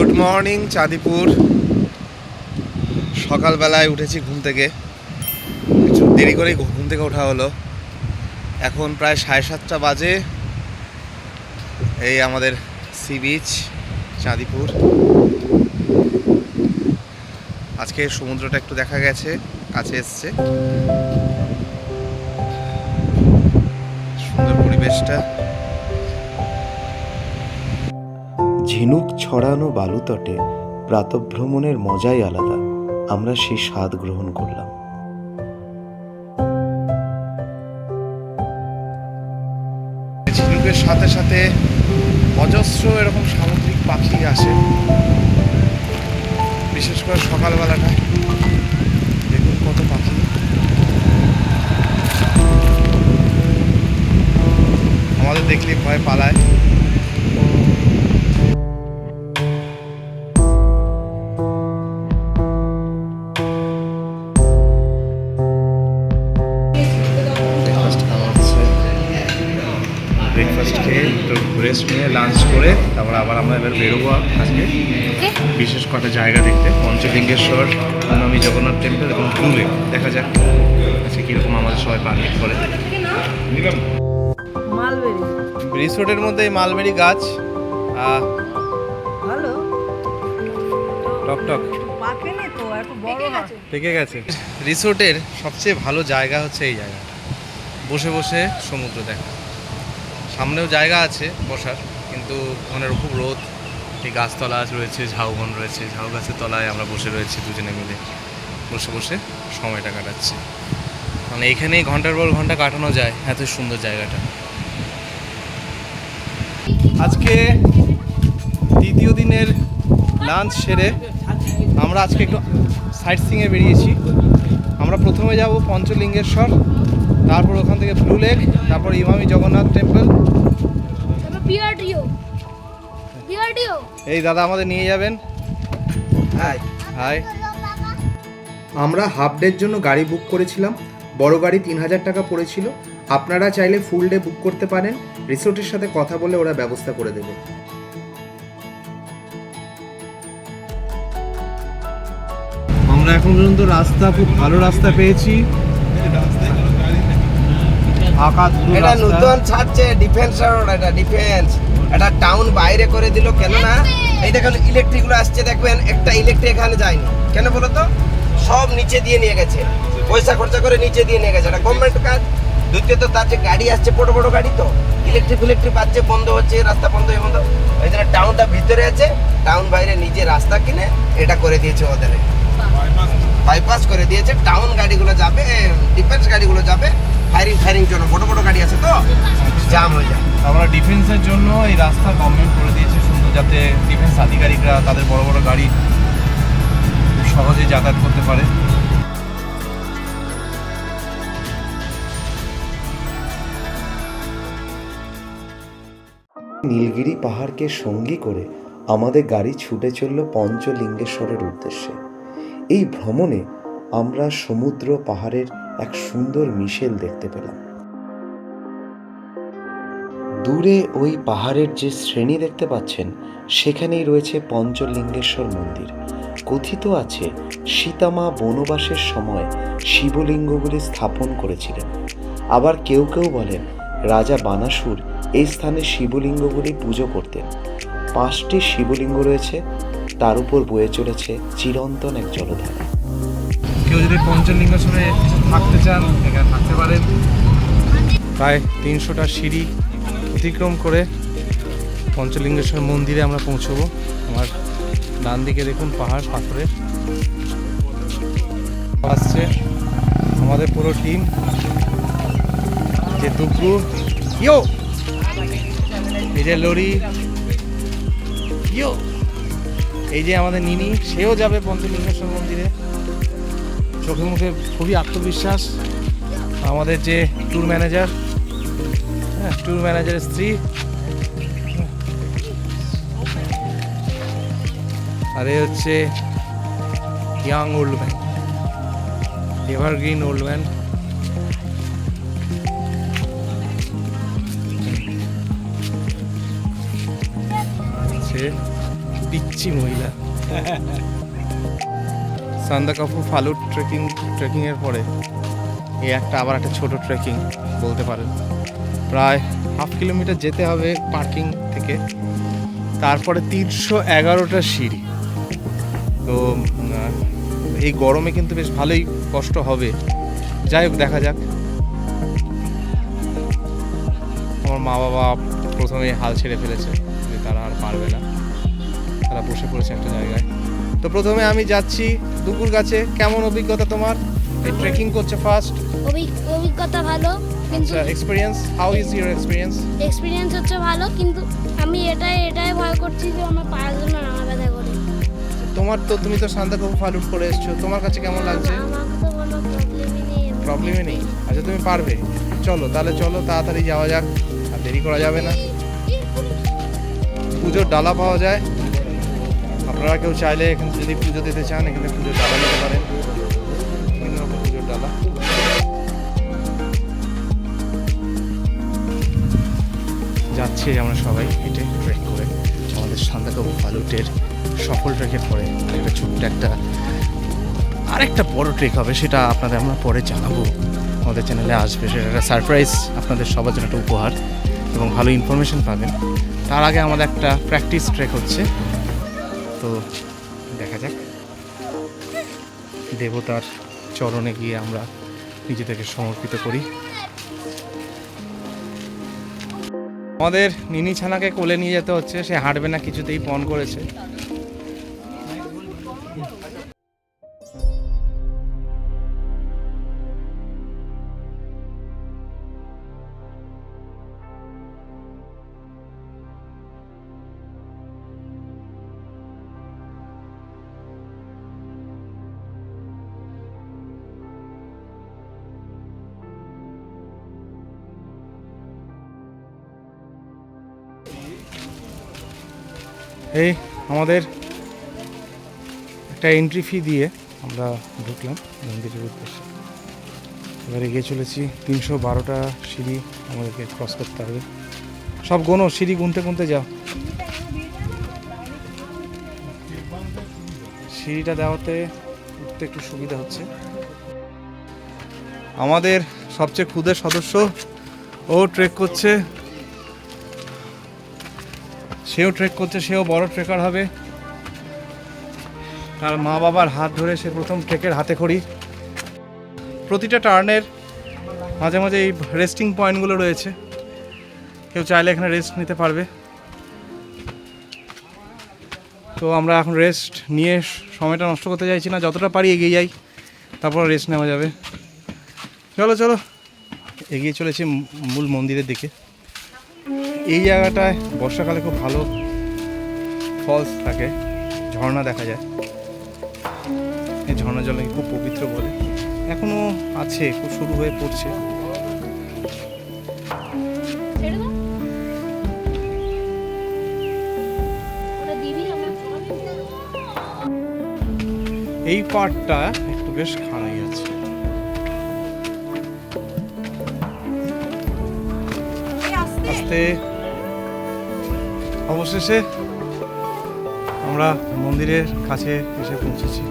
Good morning Chandipur. সকালবেলায় উঠেছি ঘুম থেকে, একটু দেরি করেই ঘুম থেকে ওঠা হলো। এখন প্রায় 7:30 বাজে। এই আমাদের সি বিচ চাঁদিপুর। আজকে সমুদ্রটা একটু দেখা গেছে, কাছে এসছে, সুন্দর পরিবেশটা। ঝিনুক ছড়ানো বালুতটে প্রাতঃভ্রমণের মজাই আলাদা। আমরা সেই স্বাদ গ্রহণ করলাম। ঝিনুকের সাথে সাথে অজস্র এরকম সামুদ্রিক পাখি আসে, বিশেষ করে সকালবেলাটা। দেখুন কত পাখি। আমাদের দেখলে ভয় পালায়। ব্রেকফাস্ট খেয়ে একটু রেস্ট নিয়ে লাঞ্চ করে তারপর আবার আমরা এবার বেরোবো আজকে বিশেষ কটা জায়গা দেখতে। পঞ্চলিঙ্গেশ্বর, ইমামি জগন্নাথ টেম্পল এবং ব্লু লেক। দেখা যাক আজকে কীরকম আমাদের সবাই পারমিট করে। রিসোর্টের মধ্যে এই মালবেরি গাছ ভালো টক টক পাকেনি তো, এত বড় না। পেকে গেছে। রিসোর্টের সবচেয়ে ভালো জায়গা হচ্ছে এই জায়গাটা, বসে বসে সমুদ্র দেখা। সামনেও জায়গা আছে বসার, কিন্তু ওখানে খুব রোদ। এই গাছতলা রয়েছে, ঝাউবন রয়েছে, ঝাউ গাছের তলায় আমরা বসে রয়েছি দুজনে মিলে, বসে বসে সময়টা কাটাচ্ছি। মানে এখানেই ঘন্টার পর ঘন্টা কাটানো যায়, এত সুন্দর জায়গাটা। আজকে দ্বিতীয় দিনের লাঞ্চ সেরে আমরা আজকে একটু সাইট সিইংয়ে বেরিয়েছি। আমরা প্রথমে যাব পঞ্চলিঙ্গেশ্বর, তারপর ওখান থেকে ব্লু লেক, তারপর ইমামি জগন্নাথ টেম্পল। এই দাদা আমাদের নিয়ে যাবেন। High high. আমরা হাফ ডের জন্য গাড়ি বুক করেছিলাম। বড় গাড়ি 3000 টাকা পড়েছিল। আপনারা চাইলে ফুল ডে বুক করতে পারেন। রিসোর্টের সাথে কথা বলে ওরা ব্যবস্থা করে দেবে। আমরা এখন পর্যন্ত রাস্তা, খুব ভালো রাস্তা পেয়েছি। এটা নতুন ছাড়ছে ডিফেন্স রোড, এটা ডিফেন্স, এটা টাউন বাইরে করে দিল। কেন না এই দেখেন ইলেকট্রিক গুলো আসছে, দেখবেন একটা ইলেকট্রিক এখানে যায়নি কেন বলো তো? সব নিচে দিয়ে নিয়ে গেছে, পয়সা খরচা করে নিচে দিয়ে নিয়ে গেছে। এটা গভর্নমেন্ট কাজ। দ্বিতীয়ত তার যে গাড়ি আসছে, বড় বড় গাড়ি, তো ইলেকট্রিক পাচ্ছে, বন্ধ হচ্ছে, রাস্তা বন্ধ হয়ে বন্ধ। ওই জন্য টাউনটা ভিতরে আছে, টাউন বাইরে নিজে রাস্তা কিনে এটা করে দিয়েছে ওদের, বাইপাস করে দিয়েছে। টাউন গাড়িগুলো যাবে, ডিফেন্স গাড়িগুলো যাবে, ফায়ারিং জন্য বড় বড় গাড়ি আছে তো জাম হয়ে যায়। আমরা ডিফেন্সের জন্য এই রাস্তা গভর্নমেন্ট করে দিয়েছে সুন্দর, যাতে ডিফেন্স আধিকারিকরা তাদের বড় বড় গাড়ি খুব সহজে যাতায়াত করতে পারে। নীলগিরি পাহাড়কে সঙ্গী করে আমাদের গাড়ি ছুটে চলল পঞ্চলিঙ্গেশ্বরের উদ্দেশ্যে। এই ভ্রমণে আমরা সমুদ্র পাহাড়ের এক সুন্দর মিশেল দেখতে পেলাম। দূরে ওই পাহাড়ের যে শ্রেণী দেখতে পাচ্ছেন, সেখানেই রয়েছে পঞ্চলিঙ্গেশ্বর মন্দির। কথিত আছে সীতামা বনবাসের সময় শিবলিঙ্গগুলি স্থাপন করেছিলেন। আবার কেউ কেউ বলেন রাজা বানাসুর এই স্থানে শিবলিঙ্গগুলি পুজো করতেন। 5টি শিবলিঙ্গ রয়েছে, তার উপর বয়ে চলেছে চিরন্তন এক জলধারা। কেউ যদি পঞ্চলিঙ্গেশ্বরে থাকতে চান, এখানে থাকতে পারেন। প্রায় 300টা সিঁড়ি অতিক্রম করে পঞ্চলিঙ্গেশ্বর মন্দিরে আমরা পৌঁছবো। আমার ডান দিকে দেখুন পাহাড়, পাথরের আসছে আমাদের পুরো টিম। যে দুপুর ইয়ো, এই যে লরি ইয়ো, এই যে আমাদের নিনি, সেও যাবে পঞ্চলিঙ্গেশ্বর মন্দিরে। চোখে মুখে খুবই আত্মবিশ্বাস। আমাদের যে ট্যুর ম্যানেজার, ট্যুর ম্যানেজারের স্ত্রী, আর এ হচ্ছে young old man, evergreen old man. পিচ্ছি মহিলা। সান্দাকফু ফালুট ট্রেকিংয়ের পরে এই আবার একটা ছোট ট্রেকিং বলতে পারেন। প্রায় 1/2 কিলোমিটার যেতে হবে পার্কিং থেকে, তারপরে 311টা সিঁড়ি। তো এই গরমে কিন্তু বেশ ভালোই কষ্ট হবে। যাই হোক, দেখা যাক। আমার মা বাবা প্রথমে হাল ছেড়ে ফেলেছে যে তারা আর পারবে না, তারা বসে পড়েছে একটা জায়গায়। তো প্রথমে আমি যাচ্ছি দুপুর গাছে। কেমন অভিজ্ঞতা তোমার? এই ট্রেকিং করছে ফার্স্ট? অভিজ্ঞতা ভালো, কিন্তু experience, how is your experience? Experience হচ্ছে ভালো, কিন্তু আমি এটাই ভয় করছি যে আমার পায়ের জন্য রাঙা ব্যথা করে। তুমি তো সান্দাকফু ফালুট করে এসছো, তোমার কাছে কেমন লাগছে? আমার তো কোনো প্রবলেমই নেই। প্রবলেমই নেই? আচ্ছা, তুমি পারবে। চলো তাহলে, চলো তাড়াতাড়ি যাওয়া যাক, আর দেরি করা যাবে না। পুজোর ডালা পাওয়া যায়, আপনারা কেউ চাইলে এখানে যদি পুজো দিতে চান এখানে পুজোর ডালা নিতে পারেন। বিভিন্ন রকম পুজোর ডালা। যাচ্ছি আমরা সবাই হেঁটে ট্রেক করে আমাদের সান্দাকফু ফালুটের সফল ট্রেকের পরে একটা ছোট্ট আরেকটা বড় ট্রেক হবে, সেটা আপনাদের আমরা পরে জানাবো। আমাদের চ্যানেলে আসবে, সেটা একটা সারপ্রাইজ, আপনাদের সবার জন্য একটা উপহার এবং ভালো ইনফরমেশন পাবেন। তার আগে আমাদের একটা প্র্যাকটিস ট্রেক হচ্ছে, তো দেখা যাক। দেবতার চরণে গিয়ে আমরা নিজেদেরকে সমর্পিত করি। আমাদের নিনি ছানাকে কোলে নিয়ে যেতে হচ্ছে, সে হাঁটবে না কিছুতেই, পণ করেছে। এই আমাদের একটা এন্ট্রি ফি দিয়ে আমরা ঢুকলাম মন্দিরের উদ্দেশ্যে। এবার এগিয়ে চলেছি। 312টা সিঁড়ি আমাদেরকে ক্রস করতে হবে। সব গোনো, সিঁড়ি গুনতে যাও। সিঁড়িটা দেওয়াতে উঠতে একটু সুবিধা হচ্ছে। আমাদের সবচেয়ে ক্ষুদের সদস্য ও ট্রেক করছে, সেও বড় ট্রেকার হবে। তার মা বাবার হাত ধরে সে প্রথম ট্রেকের হাতে খড়ি। প্রতিটা টার্নের মাঝে মাঝে এই রেস্টিং পয়েন্টগুলো রয়েছে, কেউ চাইলে এখানে রেস্ট নিতে পারবে। তো আমরা এখন রেস্ট নিয়ে সময়টা নষ্ট করতে চাইছি না, যতটা পারি এগিয়ে যাই, তারপর রেস্ট নেওয়া যাবে। চলো এগিয়ে চলেছি মূল মন্দিরের দিকে। এই জায়গাটায় বর্ষাকালে খুব ভালো ফলস থাকে, ঝর্ণা দেখা যায়। এই ঝর্ণা জল খুব পবিত্র বলে, এখনো আছে, খুব শুরু হয়ে পড়ছে। এই পার্টটা একটু বেশ খারাই আছে। আস্তে অবশেষে আমরা মন্দিরের কাছে এসে পৌঁছেছি।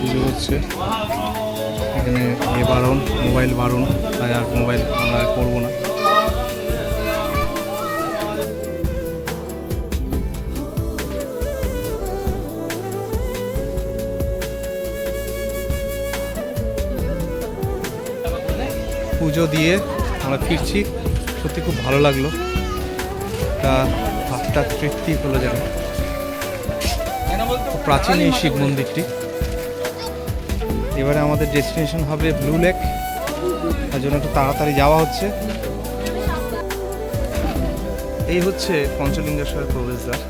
পুজো হচ্ছে এখানে, বারণ, মোবাইল বারণ, তাই আর মোবাইল আমরা করবো না। পুজো দিয়ে আমরা ফিরছি, সত্যি খুব ভালো লাগলো, তা হাতটা তৃপ্তি হলো যেন। প্রাচীন এই শিব মন্দিরটি, এবারে আমাদের ডেস্টিনেশন হবে ব্লু লেক, তার জন্য একটু তাড়াতাড়ি যাওয়া হচ্ছে। এই হচ্ছে পঞ্চলিঙ্গেশ্বরের প্রবেশদ্বার।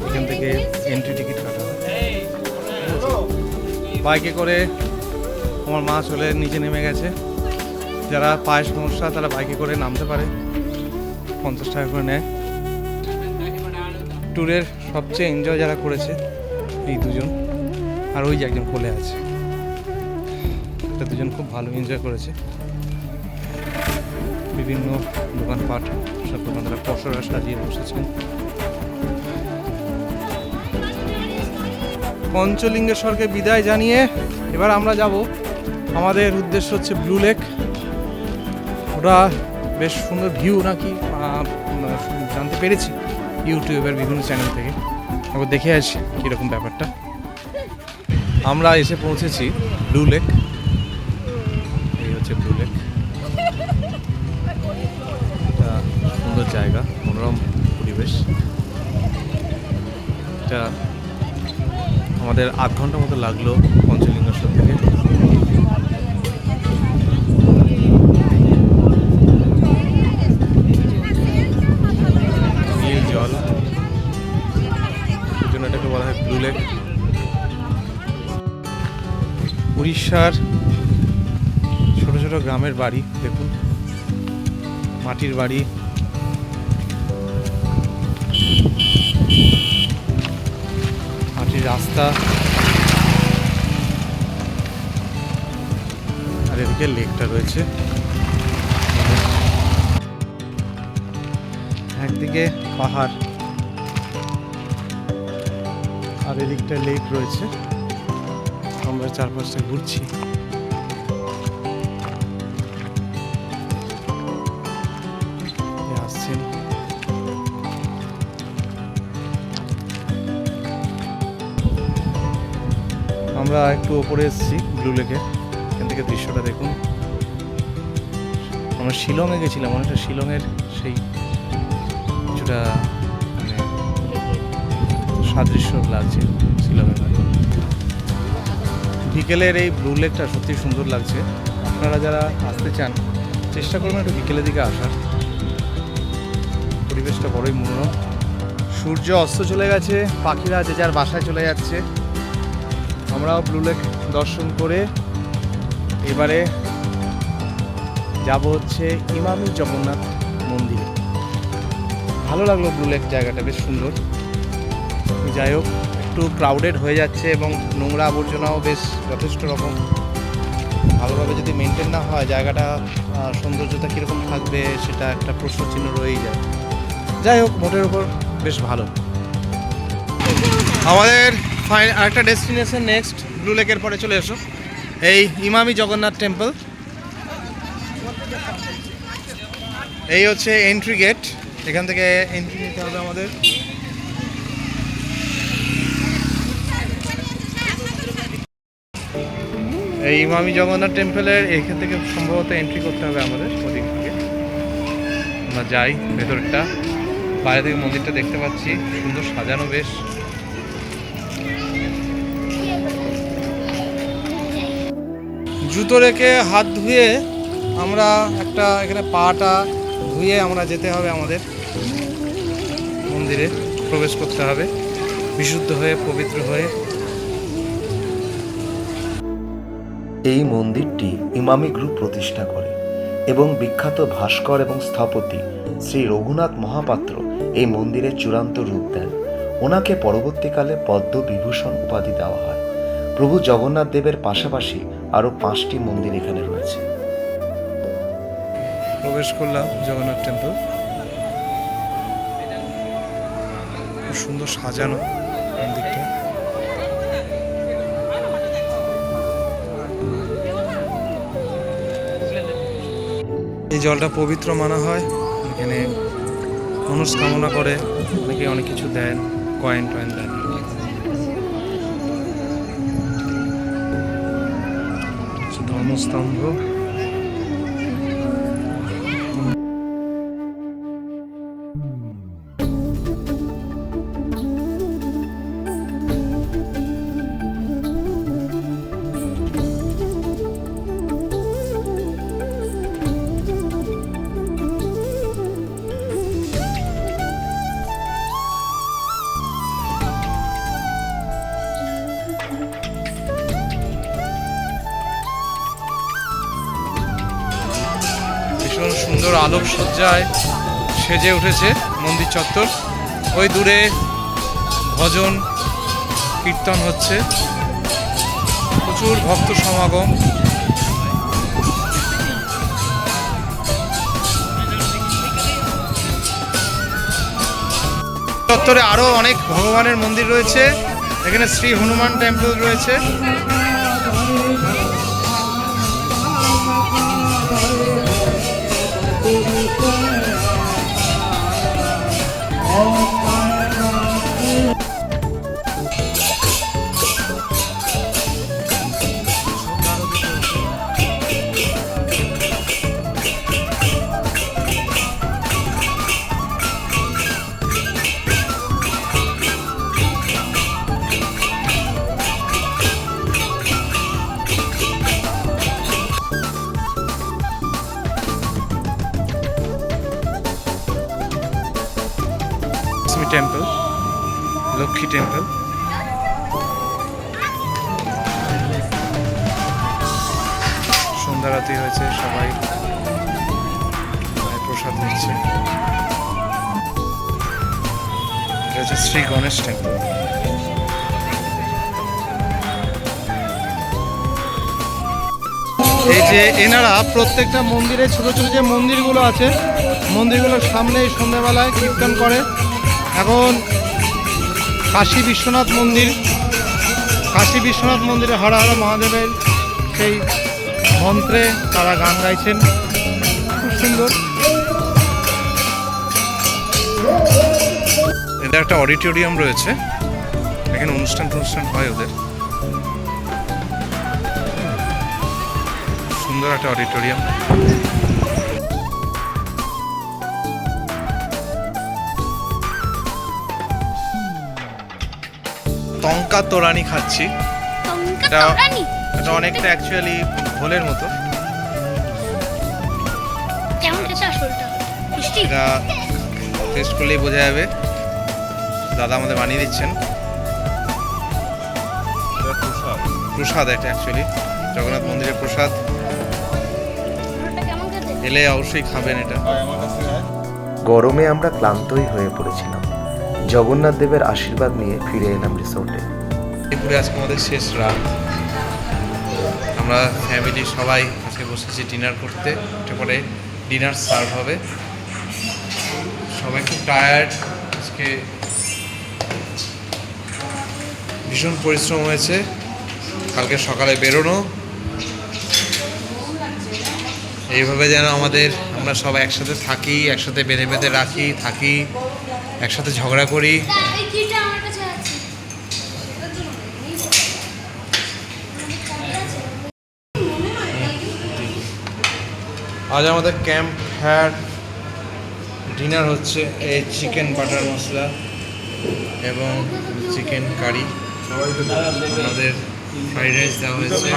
এখান থেকে এন্ট্রি টিকিট কাটা হয়। বাইকে করে আমার মা চলে নিচে নেমে গেছে। যারা পায়ে সমস্যা তারা বাইকে করে নামতে পারে, 50 টাকা করে নেয়। ট্যুরের সবচেয়ে এনজয় যারা করেছে এই দুজন, আর ওই যে একজন কোলে আছে, এটা দুজন খুব ভালো এনজয় করেছে। বিভিন্ন দোকানপাট, সব দোকানদারা পসরা সাজিয়ে বসেছেন। পঞ্চলিঙ্গেশ্বরকে বিদায় জানিয়ে এবার আমরা যাব, আমাদের উদ্দেশ্য হচ্ছে ব্লু লেক। ওটা বেশ সুন্দর ভিউ নাকি জানতে পেরেছি ইউটিউবের বিভিন্ন চ্যানেল থেকে। একবার দেখে আসি কীরকম ব্যাপারটা। আমরা এসে পৌঁছেছি ব্লু লেক। এই হচ্ছে ব্লু লেক, এটা সুন্দর জায়গা, মনোরম পরিবেশ। এটা আমাদের 8 ঘন্টা মতো লাগলো পঞ্চলিঙ্গেশ্বর থেকে। নীল জল, এই জন্য এটাকে বলা হয় ব্লু লেক। উড়িষ্যার ছোট ছোট গ্রামের বাড়ি দেখুন, মাটির বাড়ি। মাটির রাস্তা, আর এদিকে লেকটা রয়েছে। একদিকে পাহাড় আর এদিকটা লেক রয়েছে। আমরা চারপাশে ঘুরছি। আসছেন আমরা একটু ওপরে এসেছি ব্লু লেকে। এখান থেকে দৃশ্যটা দেখুন। আমরা শিলংয়ে গেছিলাম, অনেকটা শিলংয়ের সেই কিছুটা মানে সাদৃশ্য লাগছে শিলংয়ের। বিকেলের এই ব্লু লেকটা সত্যি সুন্দর লাগছে। আপনারা যারা আসতে চান চেষ্টা করবেন একটু বিকেলের দিকে আসার। পরিবেশটা বড়ই মনোরম। সূর্য অস্ত চলে গেছে, পাখিরা যে যার বাসায় চলে যাচ্ছে। আমরাও ব্লু লেক দর্শন করে এবারে যাব হচ্ছে ইমামি জগন্নাথ মন্দিরে। ভালো লাগলো ব্লু লেক জায়গাটা, বেশ সুন্দর। যাই হোক, একটু ক্রাউডেড হয়ে যাচ্ছে এবং নোংরা আবর্জনাও বেশ যথেষ্ট রকম। ভালোভাবে যদি মেনটেন না হয় জায়গাটা, সৌন্দর্যতা কীরকম থাকবে সেটা একটা প্রশ্নচিহ্ন রয়েই যায়। যাই হোক, মোটের ওপর বেশ ভালো। আমাদের আরেকটা ডেস্টিনেশন নেক্সট ব্লু লেকের পরে চলে এসো, এই ইমামি জগন্নাথ টেম্পল। এই হচ্ছে এন্ট্রি গেট, এখান থেকে এন্ট্রি নিতে হবে আমাদের। এই ইমামি জগন্নাথ টেম্পলের এখান থেকে সম্ভবত এন্ট্রি করতে হবে আমাদের ওদিক থেকে। আমরা যাই ভেতরটা, বাইরে থেকে মন্দিরটা দেখতে পাচ্ছি, সুন্দর সাজানো বেশ। জুতো রেখে হাত ধুয়ে আমরা একটা এখানে পাটা ধুয়ে আমরা যেতে হবে আমাদের মন্দিরে, প্রবেশ করতে হবে বিশুদ্ধ হয়ে, পবিত্র হয়ে। এই মন্দিরটি ইমামি গ্রুপ প্রতিষ্ঠা করে এবং বিখ্যাত ভাস্কর এবং স্থপতি শ্রী রঘুনাথ মহাপাত্র এই মন্দিরের চূড়ান্ত রূপ দেন। ওনাকে পরবর্তীকালে পদ্মবিভূষণ উপাধি দেওয়া হয়। প্রভু জগন্নাথ দেবের পাশাপাশি আরও 5টি মন্দির এখানে রয়েছে। প্রবেশ করলাম জগন্নাথ টেম্পল, খুব সুন্দর সাজানো মন্দিরটা। এই জলটা পবিত্র মানা হয়, এখানে মনস্কামনা করে অনেকে অনেক কিছু দেন, কয়েন টয়েন দেন। ধর্মস্তম্ভ, ভীষণ সুন্দর আলোকসজ্জায় সেজে উঠেছে মন্দির চত্বর। ওই দূরে ভজন কীর্তন হচ্ছে, প্রচুর ভক্ত সমাগম। চত্বরে আরো অনেক ভগবানের মন্দির রয়েছে। এখানে শ্রী হনুমান টেম্পল রয়েছে। Lakshmi temple, Lakshmi temple. সন্ধ্যা আরতি হয়েছে, সবাই প্রসাদ নিচ্ছে। এটা হচ্ছে শ্রী গণেশ টেম্পল। এই যে এনারা প্রত্যেকটা মন্দিরে ছোট ছোট যে মন্দিরগুলো আছে, মন্দিরগুলোর সামনেই সন্ধ্যাবেলায় কীর্তন করে। এখন কাশী বিশ্বনাথ মন্দিরে হর হর মহাদেবের সেই মন্ত্রে তারা গান গাইছেন, খুব সুন্দর। এদের একটা অডিটোরিয়াম রয়েছে, এখানে অনুষ্ঠান হয় ওদের। সুন্দর একটা অডিটোরিয়াম। টঙ্কা তোরানি খাচ্ছি। এটা অনেকটা অ্যাকচুয়ালি ঘোলের মতো। এটা টেস্ট করলেই বোঝা যাবে। দাদা আমাদের বানিয়ে দিচ্ছেন। প্রসাদ এটা অ্যাকচুয়ালি জগন্নাথ মন্দিরের প্রসাদ। এলে অবশ্যই খাবেন এটা। গরমে আমরা ক্লান্তই হয়ে পড়েছিলাম। জগন্নাথ দেবের আশীর্বাদ নিয়ে ফিরে এলাম রিসোর্টে। দুপুরে আজকে আমাদের শেষ রাত। আমরা ফ্যামিলি সবাই আজকে বসেছি ডিনার করতে। একটা পরে ডিনার সার্ভ হবে। সবাই খুব টায়ার্ড আজকে, ভীষণ পরিশ্রম হয়েছে। কালকে সকালে বেরোনো, এইভাবে যেন আমরা সবাই একসাথে থাকি, একসাথে বেঁধে বেঁধে থাকি, একসাথে ঝগড়া করি। আজ আমাদের ক্যাম্প ফায়ার ডিনার হচ্ছে এই চিকেন বাটার মশলা এবং চিকেন কারি। আমাদের ফ্রাইড রাইস দেওয়া হয়েছে।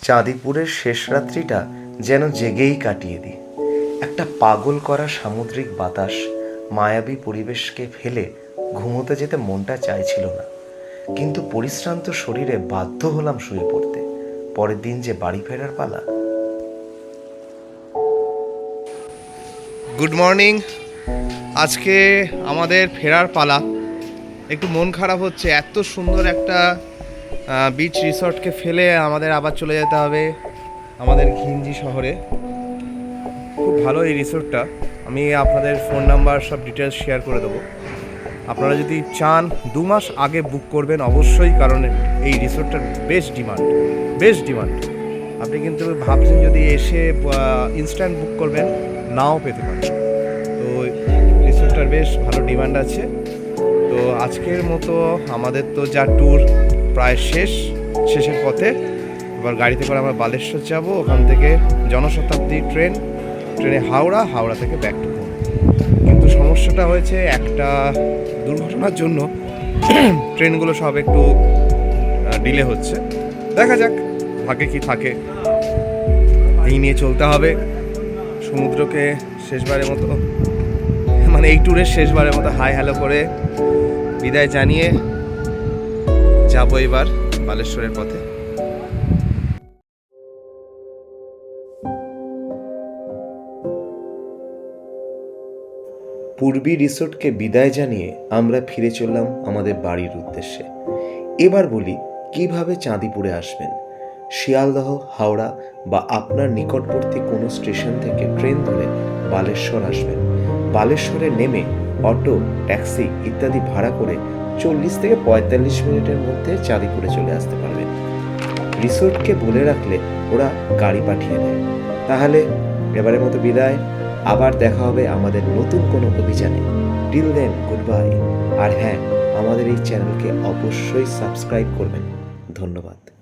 চাঁদিপুরের শেষ রাত্রিটা যেন জেগেই কাটিয়ে দিই। একটা পাগল করা সামুদ্রিক বাতাস, মায়াবী পরিবেশকে ফেলে ঘুমোতে যেতে মনটা চাইছিল না, কিন্তু পরিশ্রান্ত শরীরে বাধ্য হলাম শুয়ে পড়তে। পরের দিন যে বাড়ি ফেরার পালা। Good morning. আজকে আমাদের ফেরার পালা। একটু মন খারাপ হচ্ছে, এত সুন্দর একটা বিচ রিসর্টকে ফেলে আমাদের আবার চলে যেতে হবে আমাদের ঘিঞ্জি শহরে। খুব ভালো এই রিসর্টটা। আমি আপনাদের ফোন নাম্বার সব ডিটেলস শেয়ার করে দেবো। আপনারা যদি চান 2 মাস আগে বুক করবেন অবশ্যই, কারণ এই রিসর্টটার বেশ ডিমান্ড। আপনি কিন্তু ভাবছেন যদি এসে ইনস্ট্যান্ট বুক করবেন, নাও পেতে পারেন। তো রিসর্টটার বেশ ভালো ডিমান্ড আছে। তো আজকের মতো আমাদের তো যা ট্যুর প্রায় শেষের পথে। এবার গাড়িতে করে আমরা বালেশ্বর যাব, ওখান থেকে জনশতাব্দী ট্রেনে হাওড়া থেকে ব্যাক টু হোম। কিন্তু সমস্যাটা হয়েছে একটা দুর্ঘটনার জন্য ট্রেনগুলো সব একটু ডিলে হচ্ছে। দেখা যাক ভাগ্যে কি থাকে, এই নিয়ে চলতে হবে। সমুদ্রকে শেষবারের মতো, মানে এই ট্যুরের শেষবারের মতো হাই হ্যালো করে বিদায় জানিয়ে যাবো এবার বালেশ্বরের পথে। পূর্বী রিসোর্টকে বিদায় জানিয়ে আমরা ফিরে চললাম আমাদের বাড়ির উদ্দেশ্যে। এবার বলি কিভাবে চাঁদিপুরে আসবেন। শিয়ালদহ, হাওড়া বা আপনার নিকটবর্তী কোনো স্টেশন থেকে ট্রেন ধরে বালেশ্বর আসবেন। বালেশ্বরে নেমে অটো, ট্যাক্সি ইত্যাদি ভাড়া করে 40 থেকে 45 মিনিটের মধ্যে চাঁদিপুরে চলে আসতে পারবেন। রিসোর্টকে বলে রাখলে ওরা গাড়ি পাঠিয়ে দেয়। তাহলে এবারের মতো বিদায়, আবার দেখা হবে আমাদের নতুন কোনো অভিযানে। Till then, goodbye. আর হ্যাঁ, আমাদের এই চ্যানেলকে অবশ্যই সাবস্ক্রাইব করবেন। ধন্যবাদ।